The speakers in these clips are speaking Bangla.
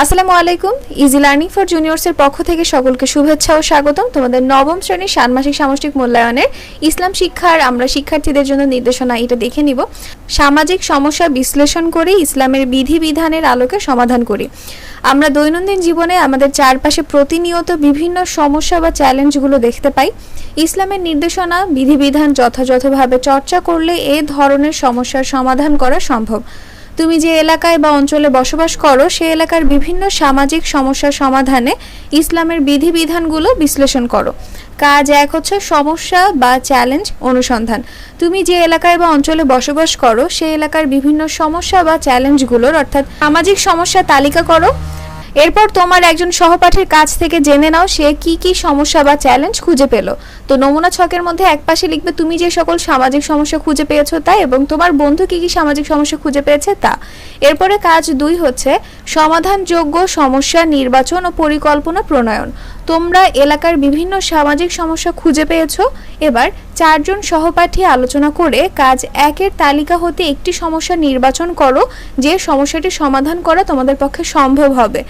আসসালামু আলাইকুম। ইজি লার্নিং ফর জুনিয়র্সের পক্ষ থেকে সকলকে শুভেচ্ছা ও স্বাগতম। তোমাদের নবম শ্রেণীর ষান্মাসিক সামষ্টিক মূল্যায়নের ইসলাম শিক্ষার আমরা শিক্ষার্থীদের জন্য নির্দেশনা এটা দেখে নিব। সামাজিক সমস্যা বিশ্লেষণ করে ইসলামের বিধিবিধানের আলোকে সমাধান করি। আমরা দৈনন্দিন জীবনে আমাদের চারপাশে প্রতিনিয়ত বিভিন্ন সমস্যা বা চ্যালেঞ্জগুলো দেখতে পাই। ইসলামের নির্দেশনা বিধিবিধান যথাযথভাবে চর্চা করলে এ ধরনের সমস্যার সমাধান করা সম্ভব। তুমি যে এলাকায় বা অঞ্চলে বসবাস করো সে এলাকার বিভিন্ন সামাজিক সমস্যার সমাধানে ইসলামের বিধিবিধানগুলো বিশ্লেষণ করো। কাজ 1 হচ্ছে সমস্যা বা চ্যালেঞ্জ অনুসন্ধান। তুমি যে এলাকায় বা অঞ্চলে বসবাস করো সে এলাকার বিভিন্ন সমস্যা বা চ্যালেঞ্জগুলোর অর্থাৎ সামাজিক সমস্যা তালিকা করো। এরপর তোমার একজন সহপাঠীর কাছ থেকে জেনে নাও সে কি কি সমস্যা বা চ্যালেঞ্জ খুঁজে পেল। তো নমুনা ছকের মধ্যে একপাশে লিখবে তুমি যে সকল সামাজিক সমস্যা খুঁজে পেয়েছো তা এবং তোমার বন্ধু কি কি সামাজিক সমস্যা খুঁজে পেয়েছে তা। এরপরে কাজ 2 হচ্ছে সমাধানযোগ্য সমস্যা নির্বাচন ও পরিকল্পনা প্রণয়ন। তোমরা এলাকার বিভিন্ন সামাজিক সমস্যা খুঁজে পেয়েছো। এবার 4 জন সহপাঠী আলোচনা করে কাজ 1-এর তালিকা হতে একটি সমস্যা নির্বাচন করো যে সমস্যাটি সমাধান করা তোমাদের পক্ষে সম্ভব হবে।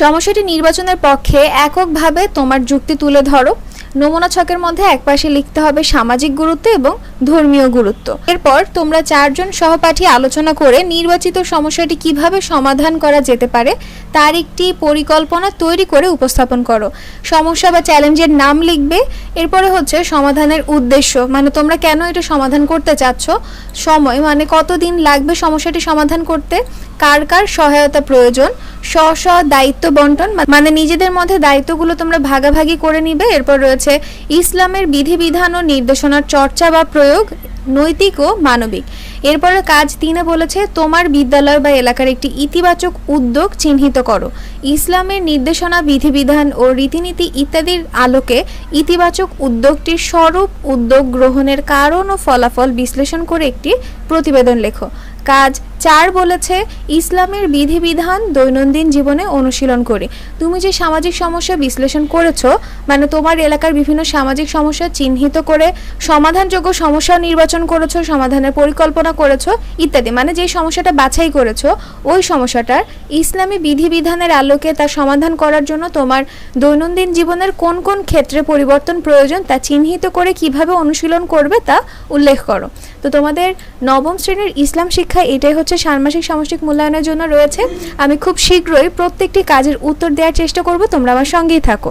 সমস্যাটি নির্বাচনের পক্ষে এককভাবে তোমার যুক্তি তুলে ধরো। নমুনা ছকের মধ্যে একপাশে লিখতে হবে সামাজিক গুরুত্ব এবং ধর্মীয় গুরুত্ব। এরপর তোমরা 4 জন সহপাঠী আলোচনা করে নির্বাচিত সমস্যাটি কিভাবে সমাধান করা যেতে পারে তার একটি পরিকল্পনা তৈরি করে উপস্থাপন করো। সমস্যা বা চ্যালেঞ্জের নাম লিখবে। এরপরে হচ্ছে সমাধানের উদ্দেশ্য, মানে তোমরা কেন এটা সমাধান করতে চাচ্ছ, সময় মানে কতদিন লাগবে সমস্যাটি সমাধান করতে, কার কার সহায়তা প্রয়োজন, স্ব দায়িত্ব বন্টন মানে নিজেদের মধ্যে দায়িত্বগুলো তোমরা ভাগাভাগি করে নিবে। এরপর রয়েছে ইসলামের বিধিবিধান ও নির্দেশনার চর্চা বা প্রয়োগ, নৈতিক ও মানবিক। এরপরে কাজ 3-এ বলেছে তোমার বিদ্যালয় বা এলাকার একটি ইতিবাচক উদ্যোগ চিহ্নিত করো। ইসলামের নির্দেশনা বিধিবিধান ও রীতিনীতি ইত্যাদির আলোকে ইতিবাচক উদ্যোগটির স্বরূপ, উদ্যোগ গ্রহণের কারণ ও ফলাফল বিশ্লেষণ করে একটি প্রতিবেদন লেখো। কাজ 4 বলেছে ইসলামের বিধিবিধান দৈনন্দিন জীবনে অনুশীলন করি। তুমি যে সামাজিক সমস্যা বিশ্লেষণ করেছো মানে তোমার এলাকার বিভিন্ন সামাজিক সমস্যা চিহ্নিত করে সমাধানযোগ্য সমস্যা নির্বাচন করেছো, সমাধানের পরিকল্পনা করেছো ইত্যাদি, মানে যে সমস্যাটা বাছাই করেছো ওই সমস্যাটার ইসলামী বিধিবিধানের আলোকে তা সমাধান করার জন্য তোমার দৈনন্দিন জীবনের কোন কোন ক্ষেত্রে পরিবর্তন প্রয়োজন তা চিহ্নিত করে কিভাবে অনুশীলন করবে তা উল্লেখ করো। তো তোমাদের নবম শ্রেণীর ইসলাম শিক্ষা এটাই হচ্ছে ষান্মাসিক সামষ্টিক মূল্যায়নের জন্য রয়েছে। আমি খুব শীঘ্রই প্রত্যেকটি কাজের উত্তর দেওয়ার চেষ্টা করব, তোমরা আমার সঙ্গেই থাকো।